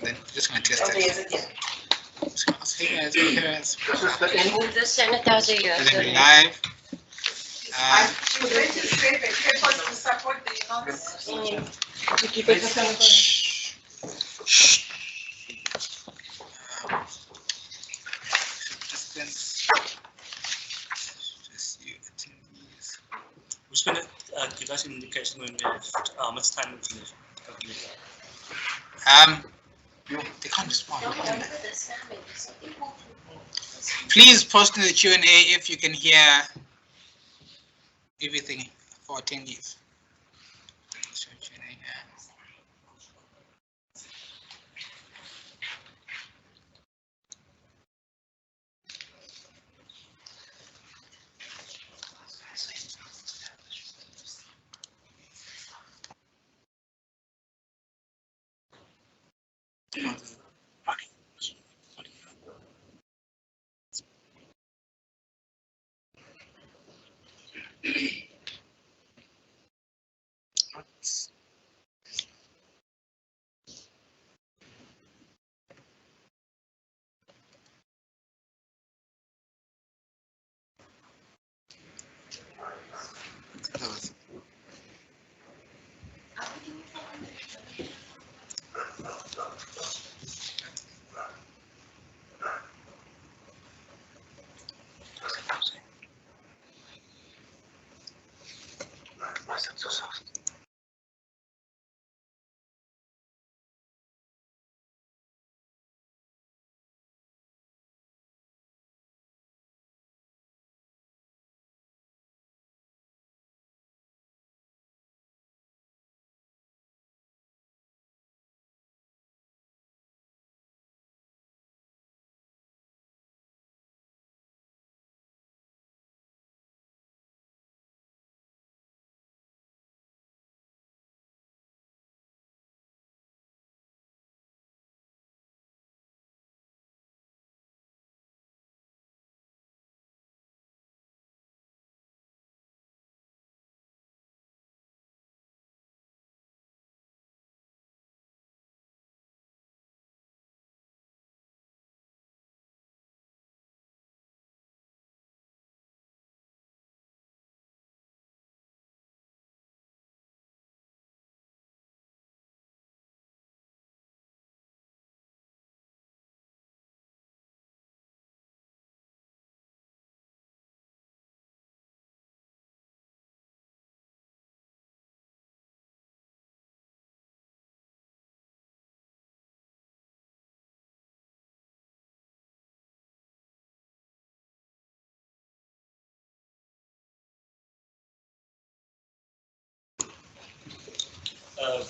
Then we're just going to test it. Just gonna ask you guys, you guys. Move the sanitizer here. Is it live? She's going to save a paper to support the Distance. Just you attendees. Who's going to give us an indication when we have how much time we have? They can't respond. Please post in the Q&A if you can hear everything for attendees. Q&A, yeah.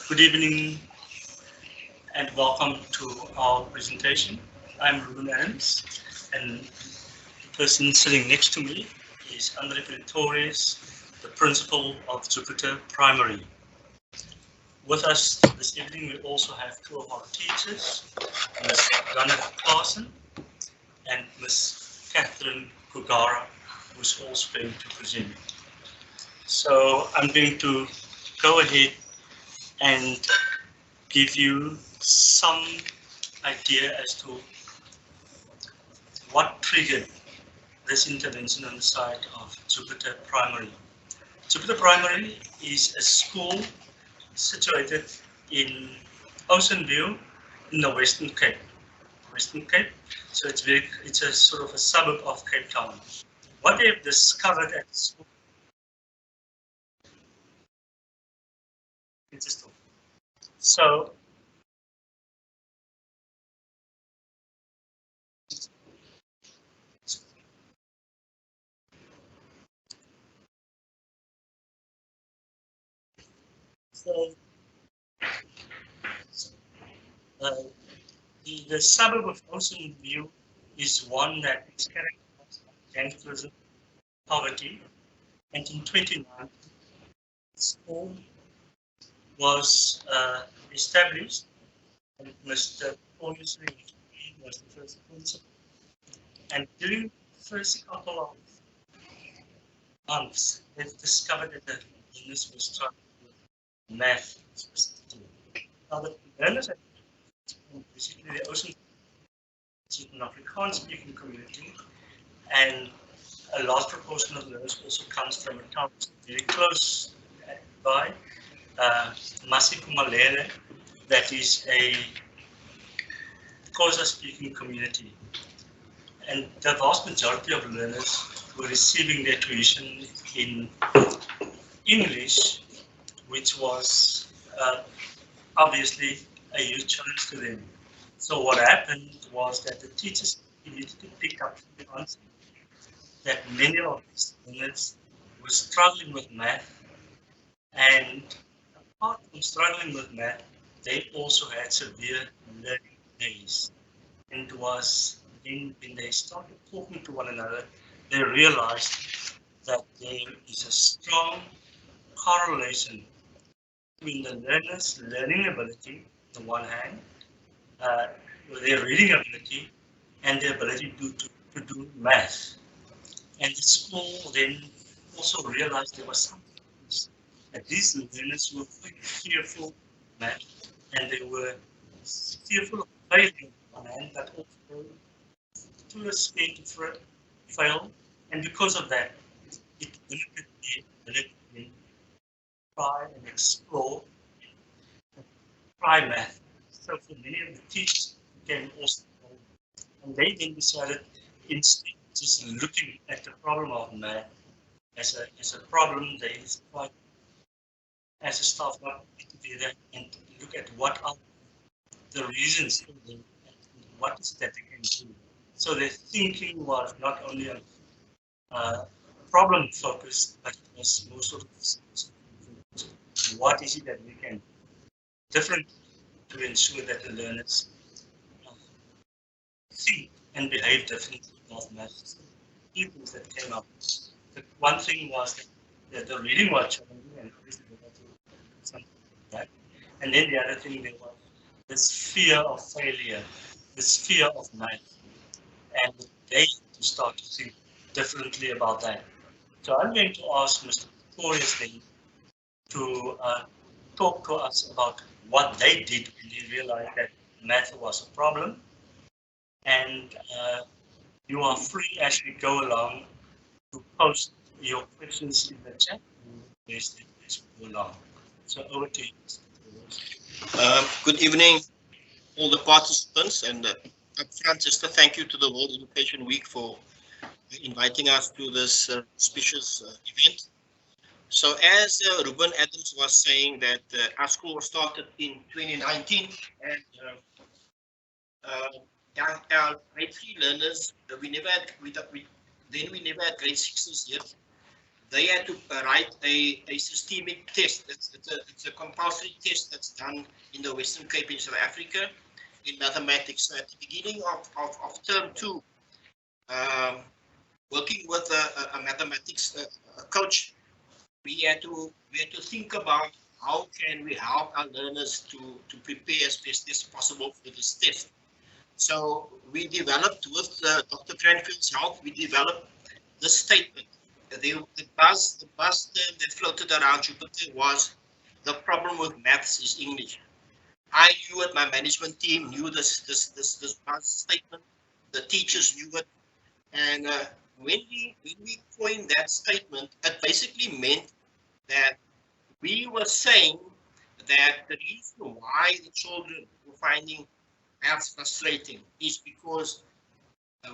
Good evening and welcome to our presentation. I'm Ruben Adams, and the person sitting next to me is Andre Victorius, the principal of Jupiter Primary. With us this evening, we also have two of our teachers, Ms. Donna Carson and Ms. Catherine Kugara, who's also going to present. So I'm going to go ahead and give you some idea as to what triggered this intervention on the side of Jupiter Primary. Jupiter Primary is a school situated in Ocean View in the Western Cape. So it's a sort of a suburb of Cape Town. What they have discovered at the school. So the suburb of Ocean View is one that is characterized by gangsterism, poverty, and in 2019, the school was established, and Mr. Polius was the first principal. And during the first couple of months, they discovered that the business was struggling with math specifically. Now, the learners at basically the ocean is an Afrikaans speaking community, and a large proportion of learners also comes from a town very close by, Masipumalele, that is a Xhosa speaking community. And the vast majority of learners were receiving their tuition in English, which was obviously a huge challenge to them. So what happened was that the teachers immediately picked up the concept that many of these learners were struggling with math, and apart from struggling with math, they also had severe learning days. And it was when they started talking to one another, they realized that there is a strong correlation between the learner's learning ability, on the one hand, their reading ability, and their ability to do math. And the school then also realized there was something that these learners were quite fearful of math, and they were fearful of failing on one hand, but also too scared to fail. And because of that, it limited their ability to try and explore, try math. So for many of the teachers, it became also, and they then decided, instead of just looking at the problem of math as a problem, they tried as a staff not together and look at what are the reasons for them and what is it that they can do. So their thinking was not only problem focused, but it was more sort of what is it that we can do differently to ensure that the learners think and behave differently of maths. Few things that came up. The one thing was that the reading was challenging, and obviously they had to do something like that. And then the other thing, there was this fear of failure, this fear of math, and they had to start to think differently about that. So I'm going to ask Mr. Pretorius then to talk to us about what they did when they realized that math was a problem. And you are free as we go along to post your questions in the chat as we go along. So over to you, Mr. Pretorius. Good evening, all the participants, and up front, just a thank you to the World Education Week for inviting us to this auspicious event. So as Ruben Adams was saying, that our school was started in 2019, and our grade 3 learners, we never had grade 6s yet. They had to write a systemic test. It's a compulsory test that's done in the Western Cape in South Africa in mathematics. So at the beginning of term 2, working with a mathematics coach, we had to think about how can we help our learners to prepare as best as possible for this test. So we developed, with Dr. Cranfield's help, we developed this statement. The buzz term that floated around Jupiter was, the problem with maths is English. I knew it, my management team knew this buzz statement, the teachers knew it, and when we coined that statement, it basically meant that we were saying that the reason why the children were finding maths frustrating is because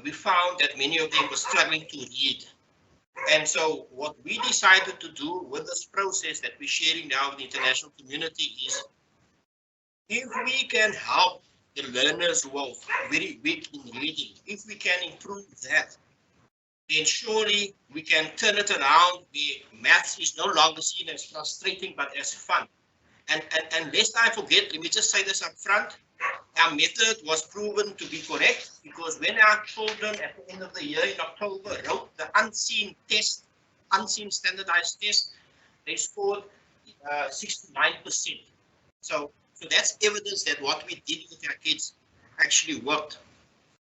we found that many of them were struggling to read. And so what we decided to do with this process that we're sharing now with the international community is, if we can help the learners who are very weak in reading, if we can improve that, then surely we can turn it around where maths is no longer seen as frustrating but as fun. And lest I forget, let me just say this up front, our method was proven to be correct, because when our children at the end of the year in October wrote the unseen standardized test, they scored 69%. So that's evidence that what we did with our kids actually worked.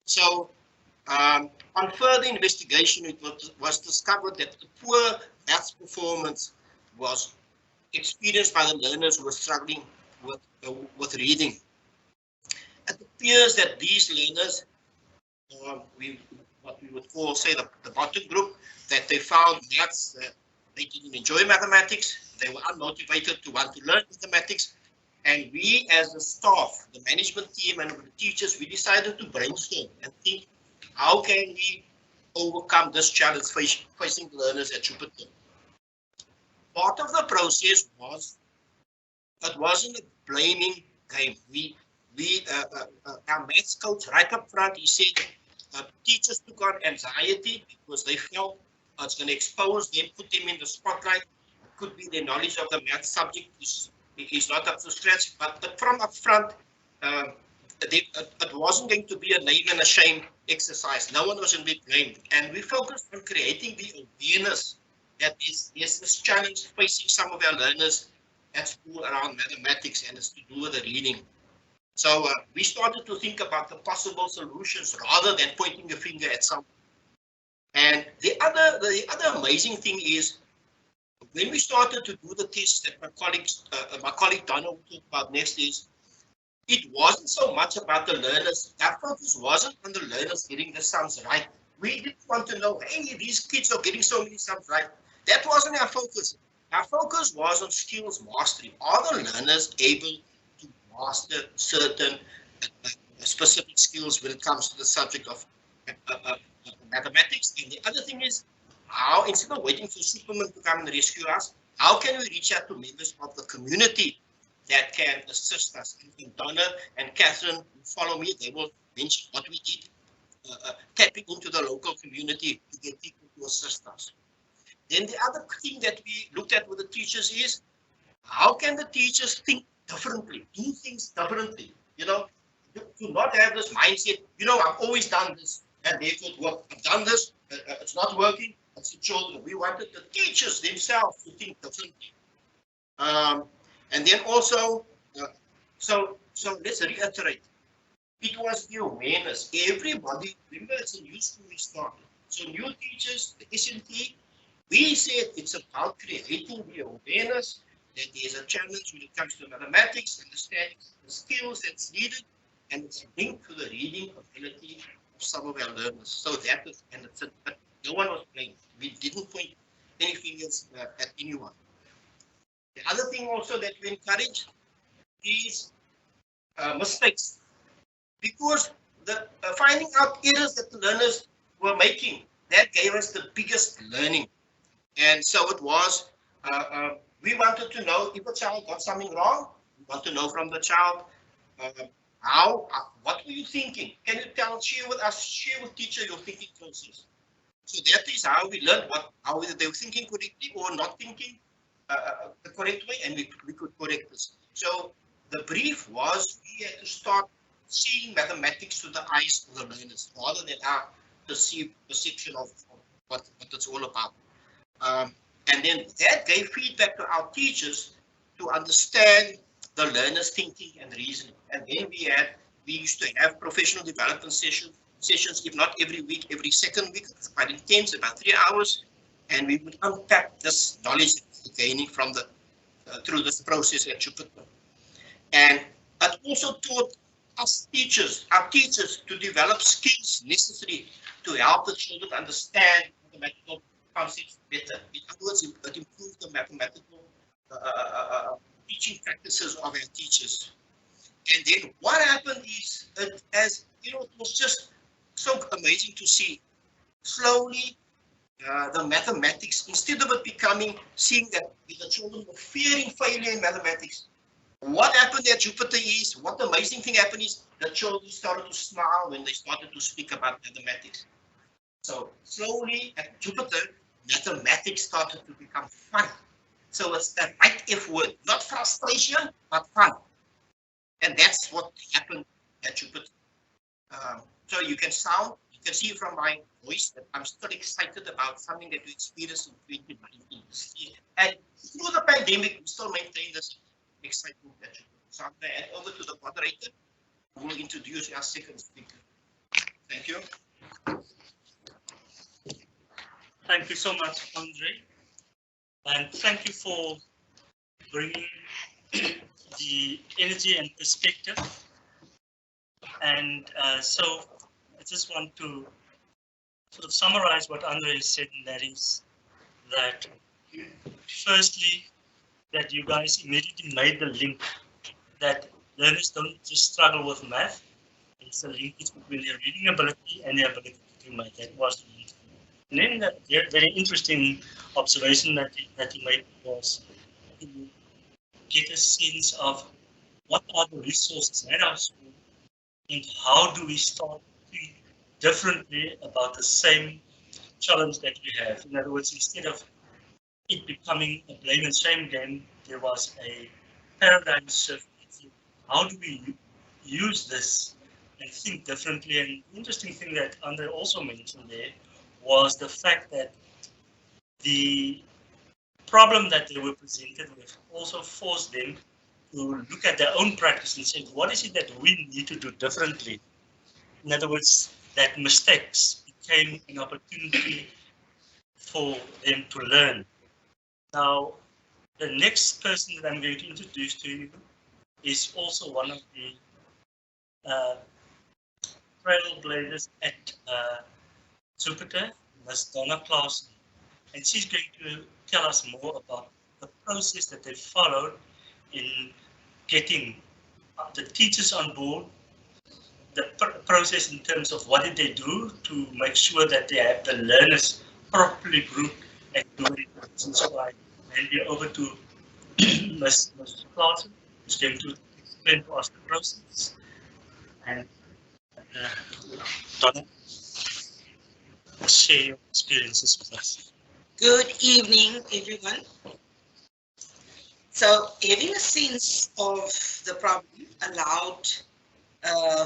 So on further investigation, it was discovered that the poor maths performance was experienced by the learners who were struggling with reading. At the appears that these learners, what we would call, say, the bottom group, that they found maths, they didn't enjoy mathematics, they were unmotivated to want to learn mathematics, and we as a staff, the management team and the teachers, we decided to brainstorm and think, how can we overcome this challenge facing learners at Jupiter? Part of the process was, it wasn't a blaming game. Our maths coach right up front, he said, teachers took on anxiety because they felt it's going to expose them, put them in the spotlight. It could be their knowledge of the math subject is not up to scratch, but from up front, it wasn't going to be a name and a shame exercise. No one was going to be blamed. And we focused on creating the awareness that is this challenge facing some of our learners at school around mathematics, and it's to do with the reading. So we started to think about the possible solutions rather than pointing a finger at someone. And the other amazing thing is, when we started to do the tests that my colleague Donna will talk about next, is it wasn't so much about the learners. Our focus wasn't on the learners getting the sums right. We didn't want to know, hey, these kids are getting so many sums right. That wasn't our focus. Our focus was on skills mastery. Are the learners able to master certain specific skills when it comes to the subject of mathematics? And the other thing is, how, instead of waiting for Superman to come and rescue us, how can we reach out to members of the community that can assist us? And Donna and Catherine follow me, they will mention what we did, tapping into the local community to get people to assist us. Then the other thing that we looked at with the teachers is, how can the teachers think differently, do things differently? You know, to not have this mindset, you know, I've always done this, and therefore it worked. I've done this, it's not working, it's the children. We wanted the teachers themselves to think differently. And then also, so let's reiterate, it was the awareness. Everybody, remember, it's a new school we started. So new teachers, the SMT, we said it's about creating the awareness that there's a challenge when it comes to mathematics, understanding the skills that's needed, and it's linked to the reading ability of some of our learners. So that is, and it's but no one was blamed. We didn't point any fingers at anyone. The other thing also that we encourage is mistakes, because the finding out errors that the learners were making, that gave us the biggest learning. And so it was, we wanted to know if a child got something wrong. We want to know from the child, what were you thinking? Can you share with us, share with teacher your thinking process? So that is how we learned how they were thinking correctly or not thinking the correct way, and we could correct this. So the brief was, we had to start seeing mathematics through the eyes of the learners rather than our perception of what it's all about. And then that gave feedback to our teachers to understand the learners' thinking and reasoning. And then we used to have professional development sessions, if not every week, every second week. It's quite intense, about 3 hours. And we would unpack this knowledge that we're gaining from through this process at Jupiter. And it also taught us teachers, our teachers, to develop skills necessary to help the children understand mathematical concepts better. In other words, it improved the mathematical teaching practices of our teachers. And then what happened is, as you know, it was just so amazing to see. Slowly, the mathematics, instead of it becoming, seeing that the children were fearing failure in mathematics, what happened at Jupiter is, what the amazing thing happened is, the children started to smile when they started to speak about mathematics. So slowly at Jupiter, mathematics started to become fun. So it's the right F word, not frustration, but fun. And that's what happened at Jupiter. So you can see from my voice that I'm still excited about something that we experienced in 2019. And through the pandemic, we still maintain this excitement at Jupiter. So I'm going to hand over to the moderator, who will introduce our second speaker. Thank you. Thank you so much, Andre. And thank you for bringing the energy and perspective And so I just want to sort of summarize what Andre said, and that is that firstly, that you guys immediately made the link that learners don't just struggle with math. It's a linkage between their reading ability and their ability to do math. That was the link. And then the very interesting observation that you made was to get a sense of what are the resources at our school and how do we start to think differently about the same challenge that we have. In other words, instead of it becoming a blame and shame game, there was a paradigm shift. How do we use this and think differently? And the interesting thing that Andre also mentioned there was the fact that the problem that they were presented with also forced them to look at their own practice and say, what is it that we need to do differently? In other words, that mistakes became an opportunity for them to learn. Now, the next person that I'm going to introduce to you is also one of the trailblazers at Jupiter, Ms. Donna Clausen. And she's going to tell us more about the process that they followed in getting the teachers on board, the process in terms of what did they do to make sure that they have the learners properly grouped and doing it. And so I hand you over to Ms. Clausen, who's going to explain to us the process. And Donna, share your experiences with us. Good evening, everyone. So having a sense of the problem allowed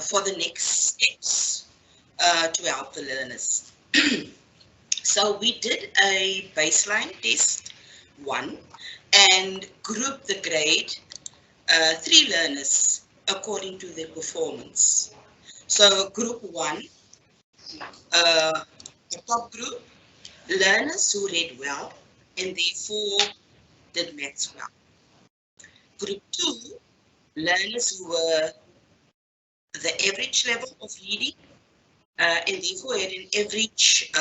for the next steps to help the learners. So we did a baseline test 1 and grouped the grade 3 learners according to their performance. So group 1, the top group, learners who read well and therefore did maths well. Group 2, learners who were the average level of reading and therefore had an average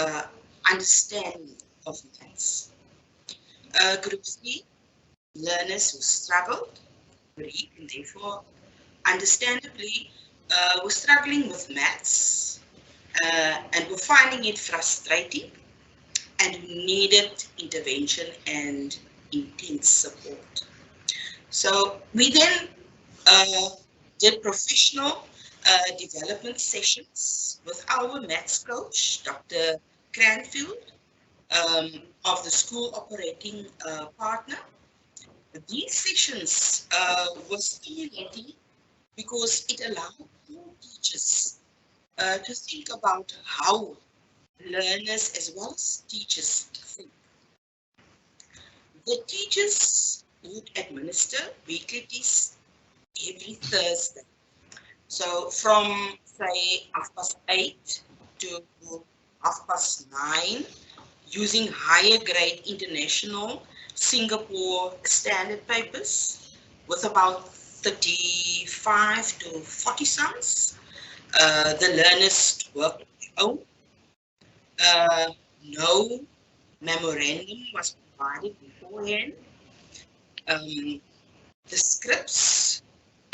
understanding of maths. Group 3, learners who struggled to read and therefore understandably were struggling with maths and were finding it frustrating and needed intervention and intense support. So we then did professional development sessions with our maths coach, Dr. Cranfield, of the school operating partner. These sessions were stimulating because it allowed all teachers to think about how learners as well as teachers think. The teachers would administer weekly tests every Thursday. So from say 8:30 to 9:30, using higher grade international Singapore standard papers with about 35 to 40 sums. The learners worked on their own. No memorandum was provided beforehand. The scripts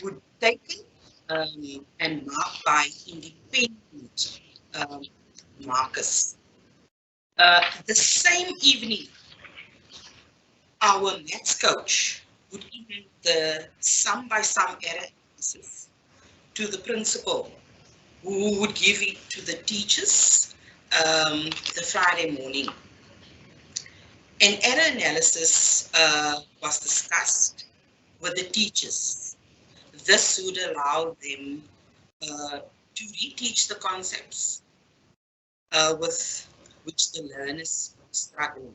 would be taken and marked by independent markers. The same evening, our maths coach would give the sum by sum error analysis to the principal, who would give it to the teachers the Friday morning. An error analysis was discussed with the teachers. This would allow them to reteach the concepts with which the learners struggle.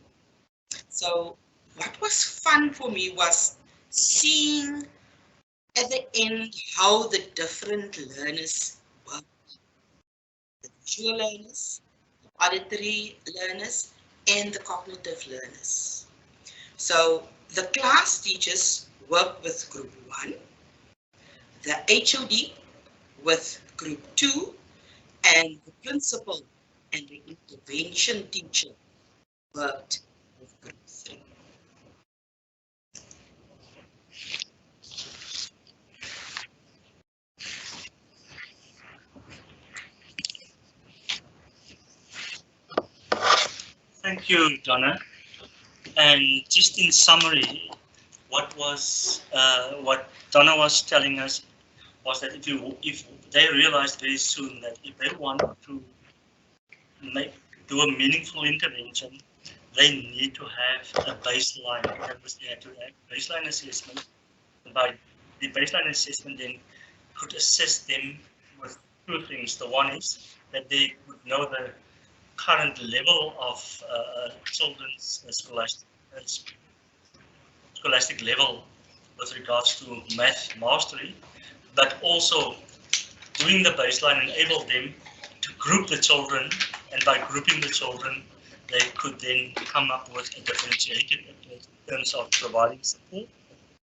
So what was fun for me was seeing at the end how the different learners work. The visual learners, the auditory learners, and the cognitive learners. So the class teachers work with group 1, the HOD with Group 2, and the principal and the intervention teacher worked with Group 3. Thank you, Donna. And just in summary, what Donna was telling us was that if they realized very soon that if they wanted to do a meaningful intervention, they need to have a baseline. That was, they had to have baseline assessment. By the baseline assessment, then could assist them with two things. The one is that they would know the current level of children's scholastic level with regards to math mastery, but also doing the baseline enabled them to group the children, and by grouping the children, they could then come up with a differentiated approach in terms of providing support,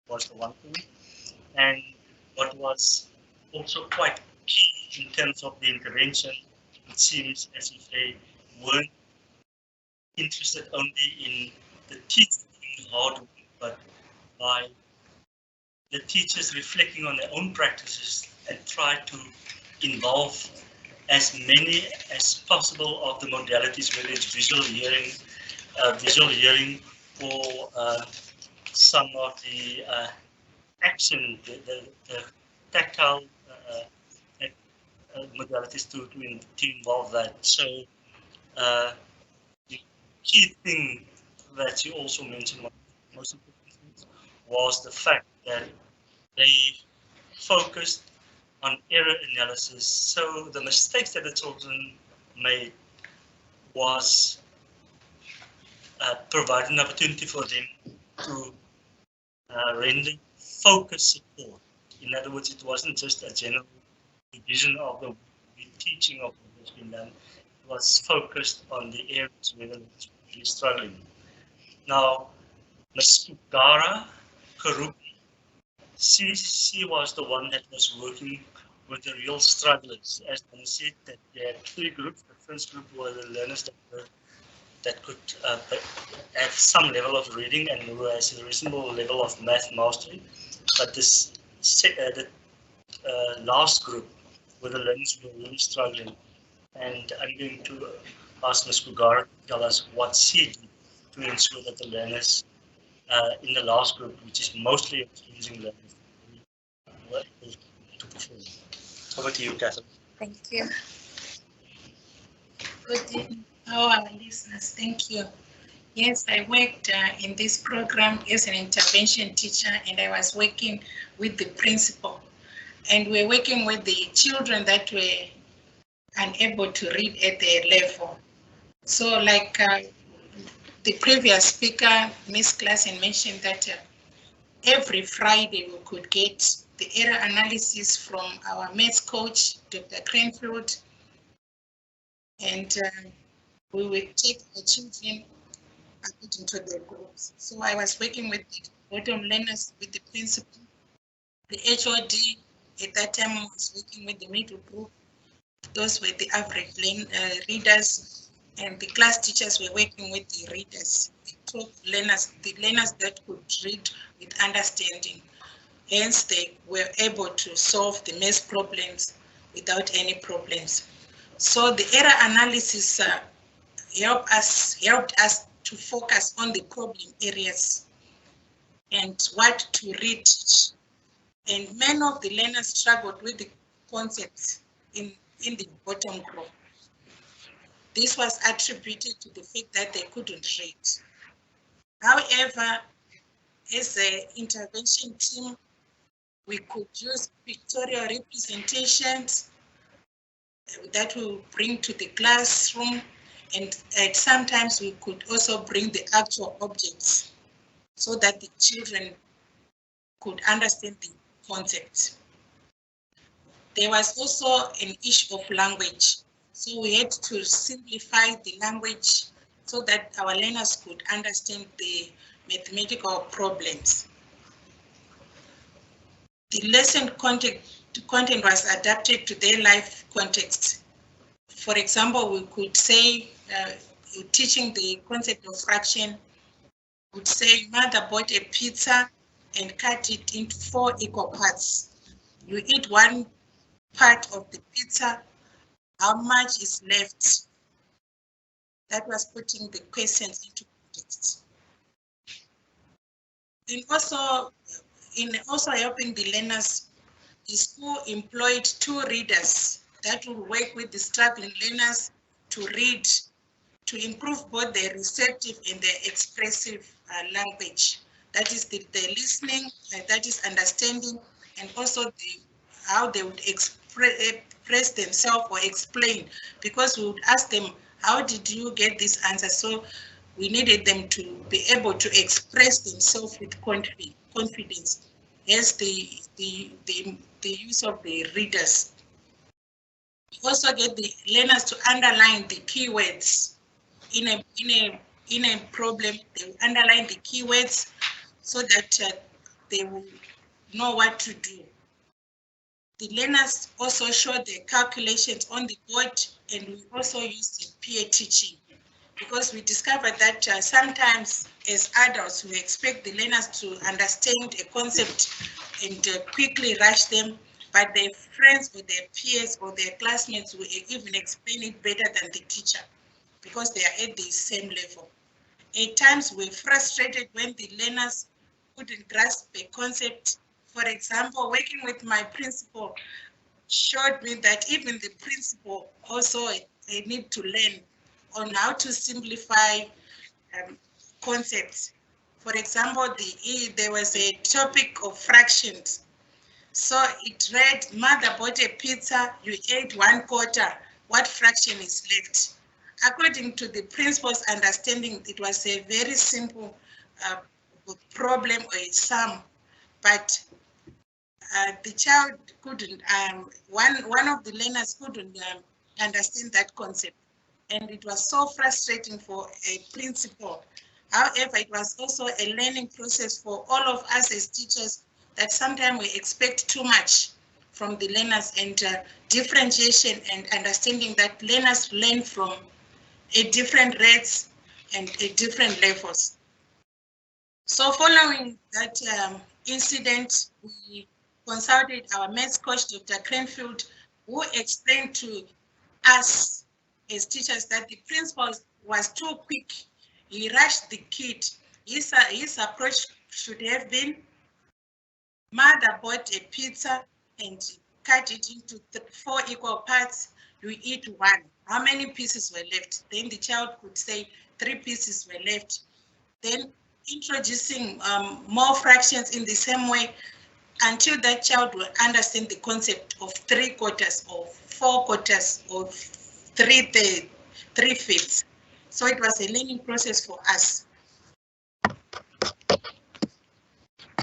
was the one thing. And what was also quite key in terms of the intervention, it seems as if they weren't interested only in the teaching hard work, but by the teachers reflecting on their own practices and try to involve as many as possible of the modalities, whether it's visual hearing or some of the action, the tactile modalities to involve that. So the key thing that you also mentioned, most important, was the fact that they focused on error analysis. So the mistakes that the children made was provide an opportunity for them to render focused support. In other words, it wasn't just a general division of the teaching of what has been done. It was focused on the areas where they were really struggling. Now, Ms. Kugara Karupi, she was the one that was working with the real strugglers. As I said, that there are three groups. The first group were the learners that could have some level of reading and who has a reasonable level of math mastery. But this the last group were the learners who were really struggling. And I'm going to ask Ms. Kugara to tell us what she did to ensure that the learners in the last group, which is mostly experiencing learners, were able to perform. Over to you, Catherine. Thank you. Good evening, our listeners. Thank you. Yes, I worked in this program as an intervention teacher, and I was working with the principal. And we're working with the children that were unable to read at their level. So like the previous speaker, Ms. Klassen, mentioned that every Friday we could get the error analysis from our maths coach, Dr. Cranfield, and we would take the children according to their groups. So I was working with the bottom learners, with the principal, the HOD. At that time, I was working with the middle group. Those were the average readers, and the class teachers were working with the readers, the top learners, the learners that could read with understanding. Hence, they were able to solve the math problems without any problems. So the error analysis helped us to focus on the problem areas and what to read. And many of the learners struggled with the concepts in the bottom group. This was attributed to the fact that they couldn't read. However, as an intervention team, we could use pictorial representations that we bring to the classroom, and sometimes we could also bring the actual objects so that the children could understand the concept. There was also an issue of language. So we had to simplify the language so that our learners could understand the mathematical problems. The lesson content content was adapted to their life context. For example, we could say teaching the concept of fraction, would say mother bought a pizza and cut it into 4 equal parts. You eat one part of the pizza, how much is left? That was putting the questions into context. And also helping the learners, the school employed 2 readers that will work with the struggling learners to read, to improve both their receptive and their expressive language. That is the listening, that is understanding, and also how they would express themselves or explain, because we would ask them, how did you get this answer? So we needed them to be able to express themselves with confidence. Yes, the use of the readers. We also get the learners to underline the keywords in a problem. They will underline the keywords so that they will know what to do. The learners also show the calculations on the board, and we also use the peer teaching, because we discovered that sometimes as adults we expect the learners to understand a concept and quickly rush them, but their friends or their peers or their classmates will even explain it better than the teacher, because they are at the same level. At times we're frustrated when the learners couldn't grasp a concept. For example, working with my principal showed me that even the principal also need to learn on how to simplify concepts. For example, there was a topic of fractions. So it read, mother bought a pizza, you ate 1/4, what fraction is left? According to the principal's understanding, it was a very simple problem or a sum, but the child couldn't, one of the learners couldn't understand that concept. And it was so frustrating for a principal. However, it was also a learning process for all of us as teachers, that sometimes we expect too much from the learners, and differentiation and understanding that learners learn from at different rates and at different levels. So following that incident, we consulted our maths coach, Dr. Cranfield, who explained to us as teachers that the principal was too quick. He rushed the kid. His approach should have been, mother bought a pizza and cut it into 4 equal parts. You eat 1. How many pieces were left? Then the child could say 3 pieces were left. Then introducing more fractions in the same way, until that child will understand the concept of 3/4 or 4/4 or 3/5. So it was a learning process for us.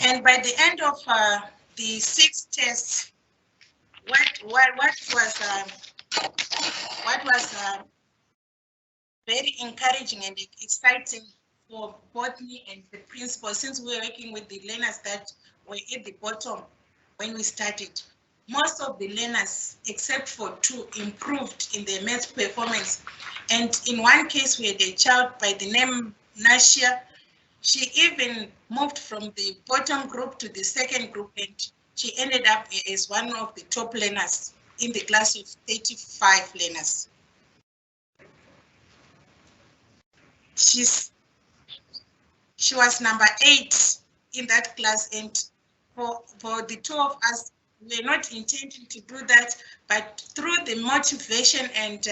And by the end of the 6 tests, what was very encouraging and exciting for both me and the principal, since we were working with the learners that were at the bottom when we started. Most of the learners, except for 2, improved in their math performance. And in one case, we had a child by the name Nashia. She even moved from the bottom group to the second group, and she ended up as one of the top learners in the class of 35 learners. She was number 8 in that class, and for the 2 of us, we were not intending to do that, but through the motivation and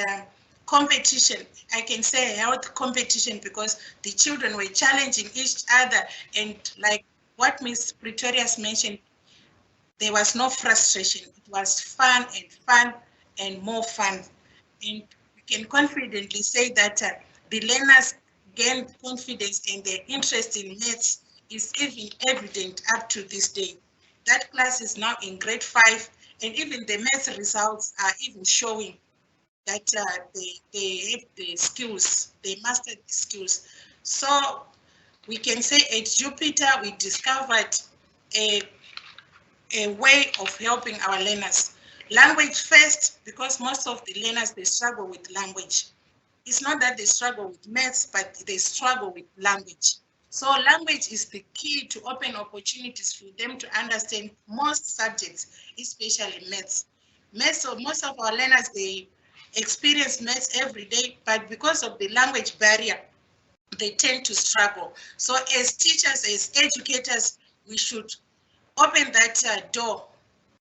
competition, I can say health competition, because the children were challenging each other, and like what Ms. Pretorius mentioned, there was no frustration. It was fun and more fun. And we can confidently say that the learners gained confidence, and their interest in maths is even evident up to this day. That class is now in grade 5, and even the maths results are even showing that they have the skills, they mastered the skills. So we can say at Jupiter, we discovered a a way of helping our learners. Language first, because most of the learners, they struggle with language. It's not that they struggle with maths, but they struggle with language. So language is the key to open opportunities for them to understand most subjects, especially maths. Maths, so most of our learners, they experience maths every day, but because of the language barrier, they tend to struggle. So as teachers, as educators, we should open that door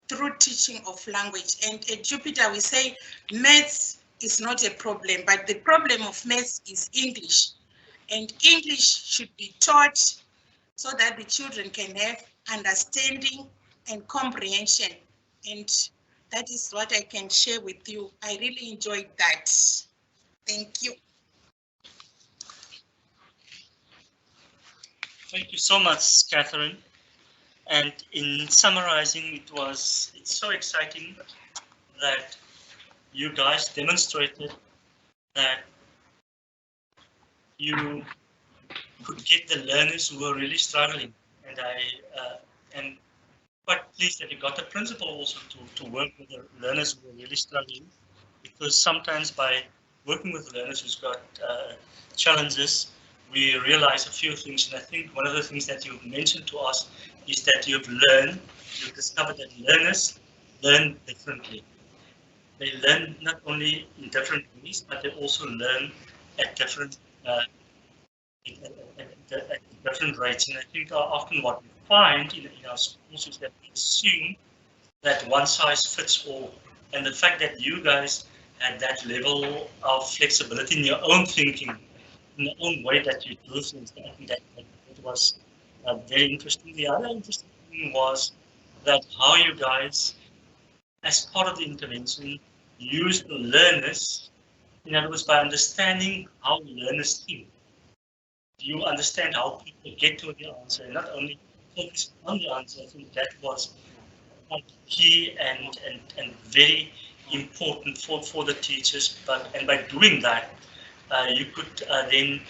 through teaching of language. And at Jupiter, we say maths is not a problem, but the problem of maths is English. And English should be taught so that the children can have understanding and comprehension. And that is what I can share with you. I really enjoyed that. Thank you. Thank you so much, Catherine. And in summarizing, it's so exciting that you guys demonstrated that you could get the learners who are really struggling. And I am quite pleased that you got the principal also to work with the learners who are really struggling, because sometimes by working with learners who's got challenges, we realize a few things. And I think one of the things that you've mentioned to us is that you've discovered that learners learn differently. They learn not only in different ways, but they also learn at different rates. And I think often what we find in our schools is that we assume that one size fits all. And the fact that you guys had that level of flexibility in your own thinking, in the own way that you do things, I think that it was very interesting. The other interesting thing was that how you guys, as part of the intervention, used the learners, in other words, by understanding how learners think. You understand how people get to the answer, and not only focus on the answer. I think that was key and very important for the teachers. And by doing that, you could then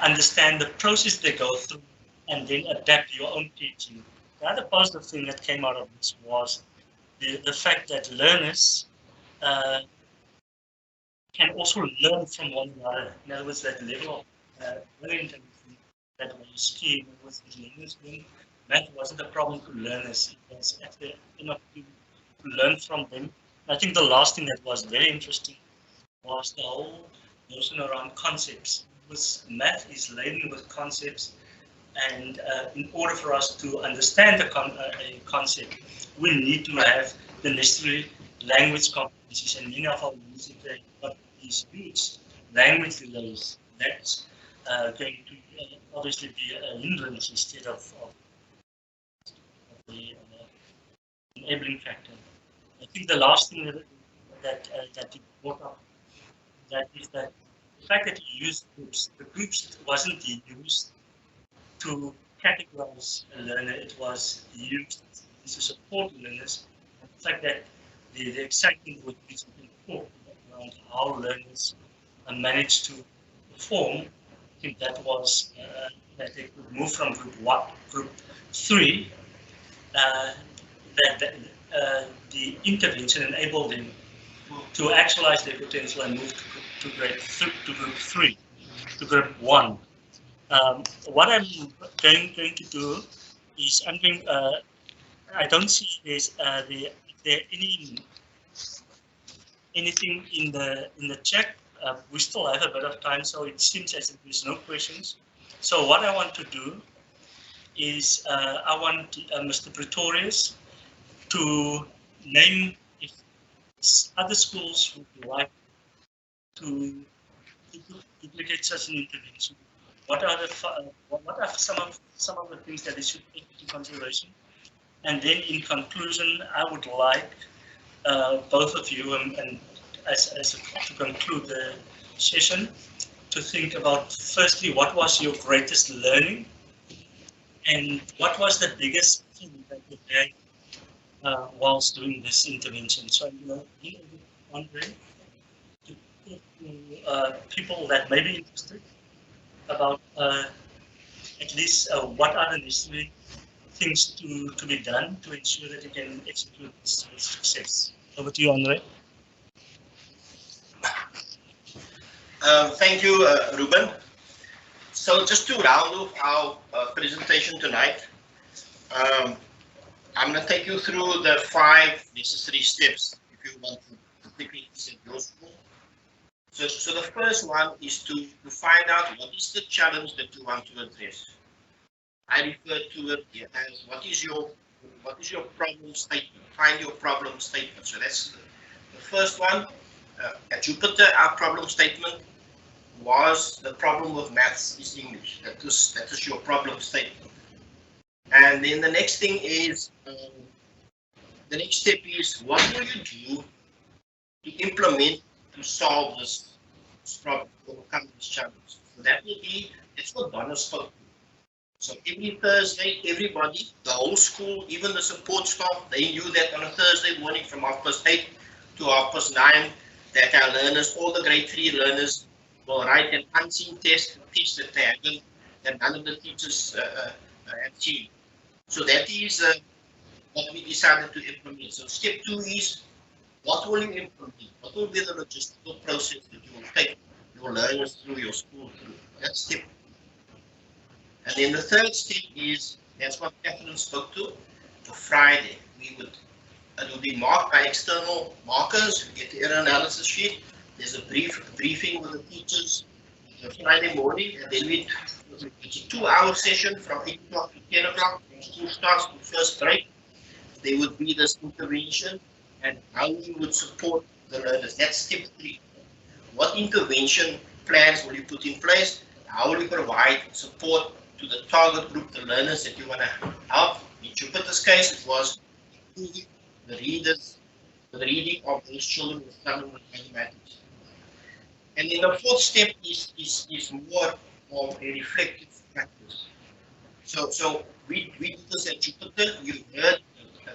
understand the process they go through and then adapt your own teaching. The other positive thing that came out of this was the fact that learners can also learn from one another. In other words, that level of learning that was key with the learners. Math wasn't a problem to learners. It was actually enough to learn from them. I think the last thing that was very interesting was the whole notion around concepts. Because math is laden with concepts, and in order for us to understand a concept, we need to have the necessary language competencies, and many of our music got these huge language delays. That's going to obviously be a hindrance instead of the enabling factor. I think the last thing that you brought up, that is that the fact that you used groups. The groups wasn't used to categorize a learner, it was used to support learners. And the fact that the excitement would be important around how learners managed to perform, I think that was that they could move from group 3, that the intervention enabled them to actualize their potential and move to group 3, to group 1. What I'm going to do is I'm going. I don't see there anything in the chat. We still have a bit of time, so it seems as if there's no questions. So what I want to do is I want Mr. Pretorius to name if other schools would like to duplicate such an intervention. What are some of the things that they should take into consideration? And then in conclusion, I would like both of you and to conclude the session, to think about firstly, what was your greatest learning, and what was the biggest thing that you had whilst doing this intervention? So I'm wondering to people that may be interested about at least what are the necessary things to be done to ensure that you can execute this with success. Over to you, Andre. Thank you, Ruben. So just to round off our presentation tonight, I'm going to take you through the 5 necessary steps if you want to quickly set your school. So the first one is to find out what is the challenge that you want to address. I refer to it as what is your problem statement. Find your problem statement. So that's the first one. At Jupiter, our problem statement was the problem with maths is English. That is your problem statement. And then the next thing is, the next step is, what will you do to implement to solve this problem, overcome this challenge? So that's what Donna spoke to. So every Thursday, everybody, the whole school, even the support staff, they knew that on a Thursday morning from 8:30 to 9:30, that our learners, all the grade 3 learners, will write an unseen test that they haven't, that none of the teachers have seen. So that is what we decided to implement. So step 2 is, what will you implement? What will be the logistical process that you will take your learners through, your school through? That's step 2. And then the third step is, that's what Catherine spoke to, for Friday. It will be marked by external markers. We get the error analysis sheet. There's a briefing with the teachers Friday morning, and then it's a 2-hour session from 8 o'clock to 10 o'clock. When school starts to first break, there would be this intervention and how you would support the learners. That's step 3. What intervention plans will you put in place? How will you provide support to the target group, the learners that you want to help? In Jupiter's case, it was improving the reading of those children with struggling with mathematics. And then the fourth step is more of a reflective practice. So we did this at Jupiter. You heard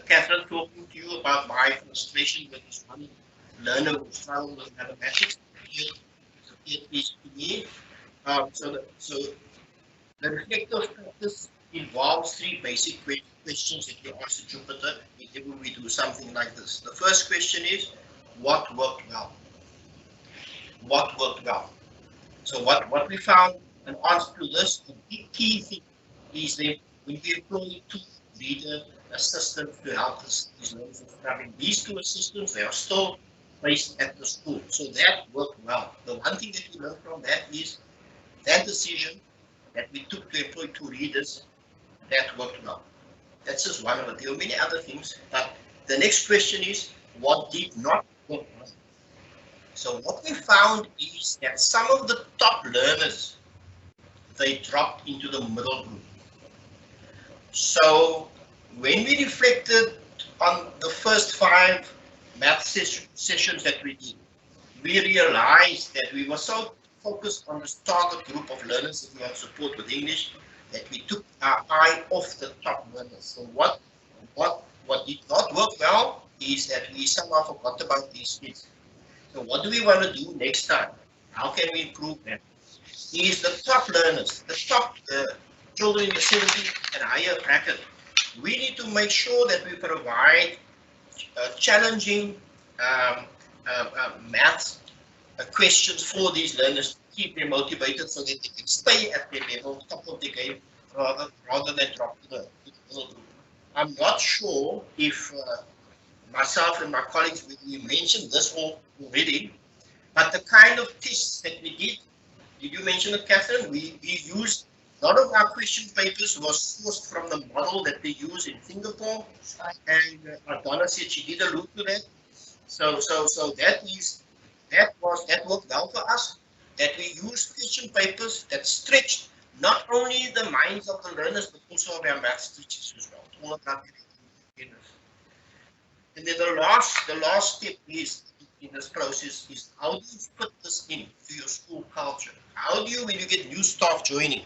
Catherine talking to you about my frustration with this one learner who struggled with mathematics. It is to me. So the reflective practice involves 3 basic questions that you ask at Jupiter whenever we do something like this. The first question is, what worked well? What worked well? So what we found, an answer to this, the big key thing is that when we employ 2 reader assistants to help these learners with struggling, these 2 assistants, they are still based at the school. So that worked well. The one thing that we learned from that is that decision that we took to employ 2 readers, that worked well. That's just one of it. There are many other things, but the next question is, what did not work well? So what we found is that some of the top learners, they dropped into the middle group. So when we reflected on the first 5 math sessions that we did, we realized that we were so focused on this target group of learners that we had support with English that we took our eye off the top learners. So what did not work well is that we somehow forgot about these kids. So what do we want to do next time? How can we improve them? Is the top learners, the top children in the 70 and higher bracket, we need to make sure that we provide challenging maths questions for these learners to keep them motivated so that they can stay at their level, top of the game, rather than drop to the middle group. I'm not sure if myself and my colleagues, we mentioned this already, but the kind of tests that we did you mention it, Catherine? We used, a lot of our question papers was sourced from the model that they use in Singapore, and Donna said she did allude to that. So that worked well for us, that we used question papers that stretched not only the minds of the learners, but also of our maths teachers as well. All about beginners. And then the last step is in this process is, how do you put this into your school culture? How do you, when you get new staff joining,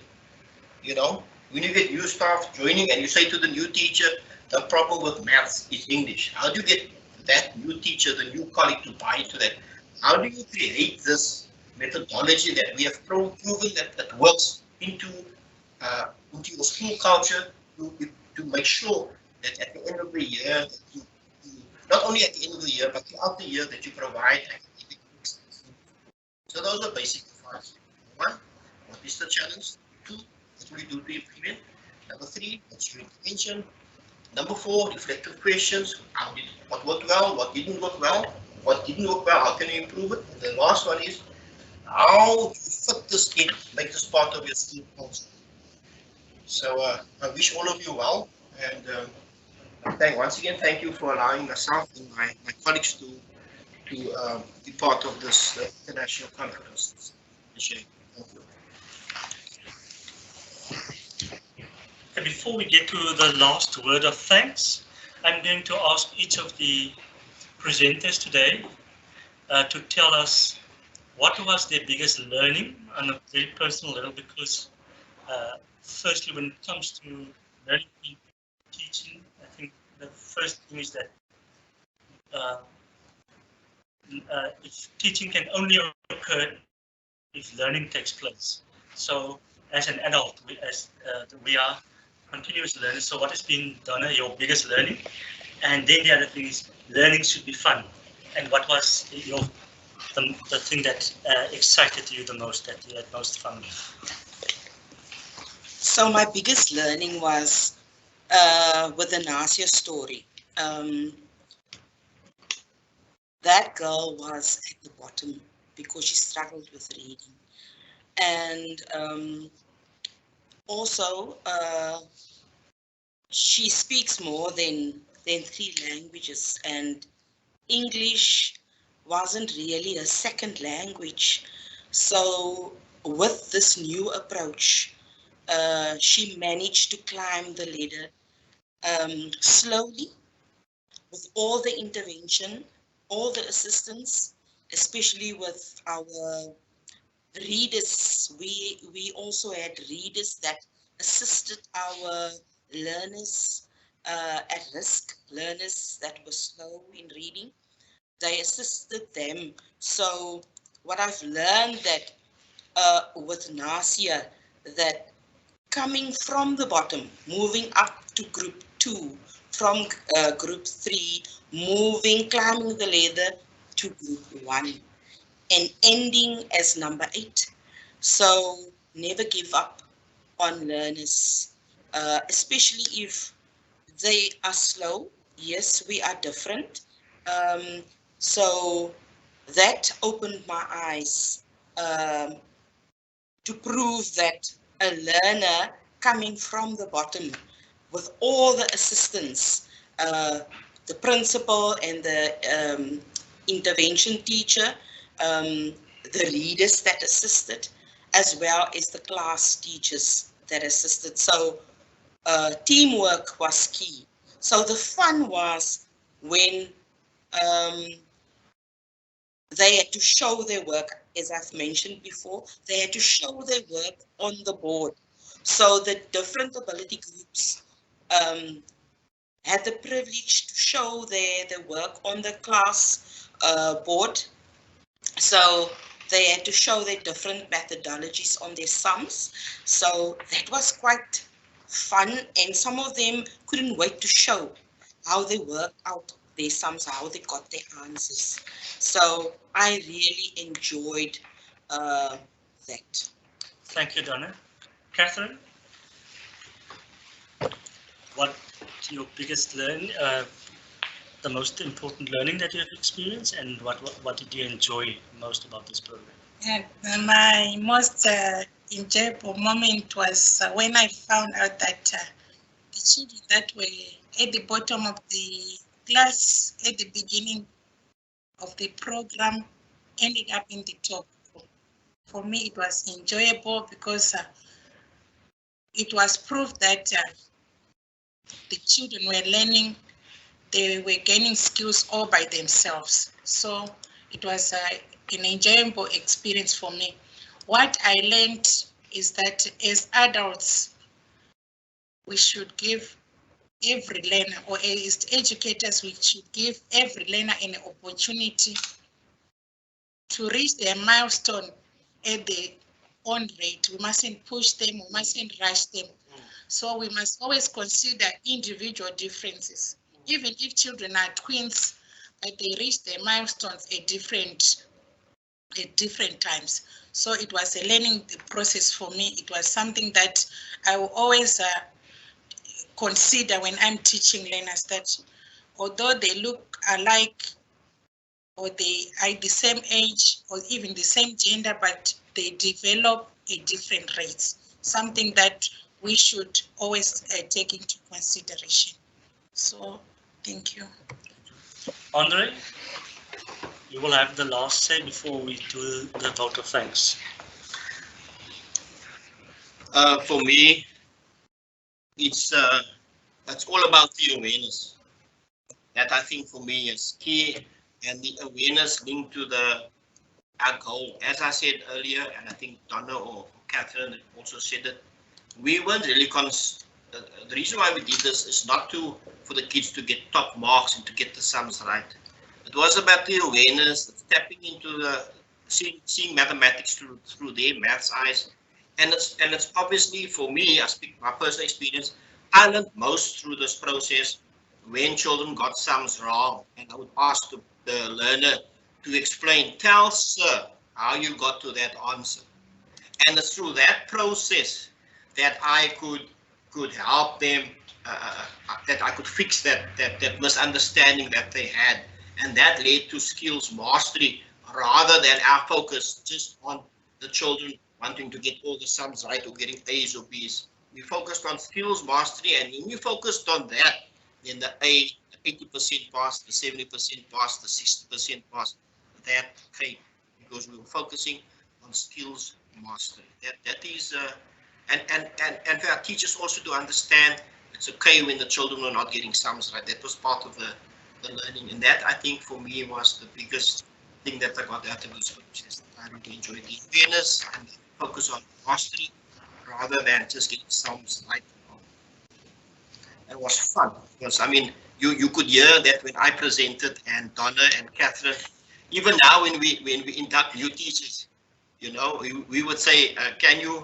when you get new staff joining and you say to the new teacher, the problem with maths is English. How do you get that new teacher, the new colleague, to buy into that? How do you create this methodology that we have proven that works into your school culture to to make sure that at the end of the year, that not only at the end of the year, but throughout the year, that you provide academic excellence. So those are basic files. 1, what is the challenge? 2, what will you do to implement? Number 3, what's your intervention? Number 4, reflective questions. What worked well? What didn't work well? What didn't work well? How can you improve it? And the last one is, how do you fit this in, make this part of your school culture? So I wish all of you well, and once again, thank you for allowing myself and my colleagues to be part of this international conference. Appreciate it. Thank you. And before we get to the last word of thanks, I'm going to ask each of the presenters today to tell us what was their biggest learning on a very personal level, because firstly, when it comes to learning and teaching, I think the first thing is that if teaching can only occur if learning takes place. So as an adult, we are continuous learners. So what has been, Donna, your biggest learning? And then the other thing is learning should be fun. And what was the thing that excited you the most, that you had most fun with? So my biggest learning was with the Nasia story. That girl was at the bottom because she struggled with reading. And also, she speaks more than 3 languages, and English wasn't really a second language. So with this new approach, she managed to climb the ladder slowly, with all the intervention, all the assistance, especially with our readers. We also had readers that assisted our learners, at risk learners that were slow in reading. They assisted them. So what I've learned that with Nasia, that coming from the bottom, moving up to group 2, from group 3, climbing the ladder to group 1, and ending as number 8. So never give up on learners, especially if they are slow. Yes, we are different. So that opened my eyes to prove that a learner coming from the bottom, with all the assistance, the principal and the intervention teacher, the readers that assisted, as well as the class teachers that assisted. So teamwork was key. So the fun was when they had to show their work, as I've mentioned before. They had to show their work on the board. So the different ability groups had the privilege to show their work on the class board. So they had to show their different methodologies on their sums. So that was quite fun, and some of them couldn't wait to show how they worked out their sums, how they got their answers. So I really enjoyed that. Thank you, Donna. Catherine, what your biggest learning, the most important learning that you have experienced, and what did you enjoy most about this program? And my most enjoyable moment was when I found out that the children that were at the bottom of the class at the beginning of the program ended up in the top. For me, it was enjoyable because it was proof that the children were learning, they were gaining skills all by themselves. So it was an enjoyable experience for me. What I learned is that as adults, we should give every learner, or as educators, we should give every learner an opportunity to reach their milestone at their own rate. We mustn't push them, we mustn't rush them. So we must always consider individual differences. Even if children are twins, but they reach their milestones at different times. So it was a learning process for me. It was something that I will always consider when I'm teaching learners, that although they look alike or they are the same age or even the same gender, but they develop at different rates, something that we should always take into consideration. So, thank you. Andre, you will have the last say before we do the vote of thanks. For me, it's all about the awareness. That I think for me is key, and the awareness linked to our goal. As I said earlier, and I think Donna or Catherine also said it, we weren't really the reason why we did this is not for the kids to get top marks and to get the sums right. It was about the awareness, tapping into seeing mathematics through their maths eyes, and it's obviously for me, I speak my personal experience. I learned most through this process when children got sums wrong, and I would ask the learner to explain, tell sir how you got to that answer, and it's through that process that I could help them, that I could fix that misunderstanding that they had, and that led to skills mastery rather than our focus just on the children wanting to get all the sums right or getting A's or B's. We focused on skills mastery, and when we focused on that, then the 80% pass, the 70% pass, the 60% pass, that came because we were focusing on skills mastery. That is, and for our teachers also to understand it's okay when the children were not getting sums right. That was part of the learning, and that I think for me was the biggest thing that I got out of this process. I really enjoyed the awareness and the focus on mastery rather than just getting sums right. It was fun because I mean you could hear that when I presented, and Donna and Catherine, even now when we induct new teachers, you know, we would say,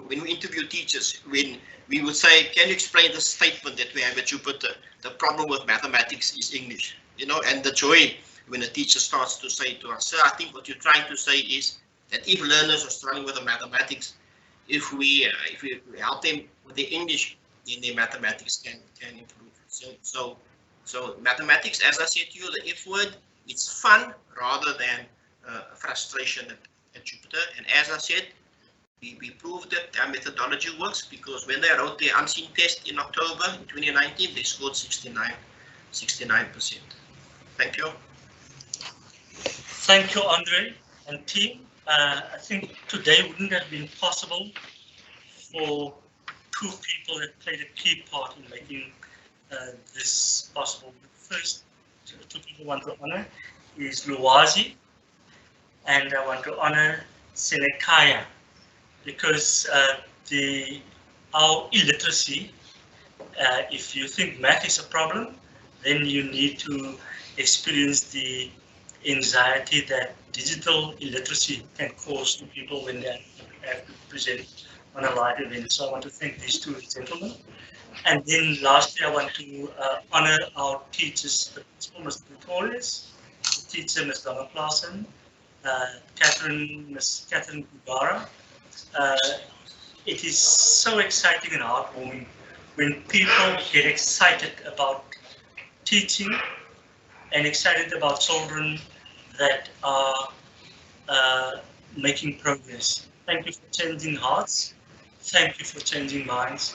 when we interview teachers, when we would say, can you explain the statement that we have at Jupiter? The problem with mathematics is English, you know, and the joy when a teacher starts to say to us, sir, I think what you're trying to say is that if learners are struggling with the mathematics, if we help them with their English, then their mathematics can improve. So mathematics, as I said to you, the F word, it's fun rather than frustration at Jupiter. And as I said, we proved that our methodology works because when they wrote the unseen test in October in 2019, they scored 69%. Thank you. Thank you, Andre and team. I think today wouldn't have been possible for two people that played a key part in making this possible. The first two people I want to honor is Luwazi, and I want to honor Senekaya, because our illiteracy, if you think math is a problem, then you need to experience the anxiety that digital illiteracy can cause to people when they have to present on a live event. So I want to thank these two gentlemen. And then lastly, I want to honor our teachers, the principal, Mr. Pretorius, the teacher, Ms. Donna Claassen, Ms. Catherine Gugara. It is so exciting and heartwarming when people get excited about teaching and excited about children that are making progress. Thank you for changing hearts. Thank you for changing minds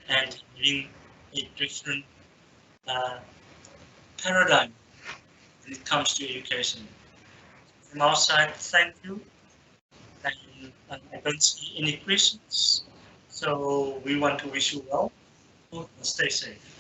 and having a different paradigm when it comes to education. From our side, thank you. And I don't see any questions. So we want to wish you well and stay safe.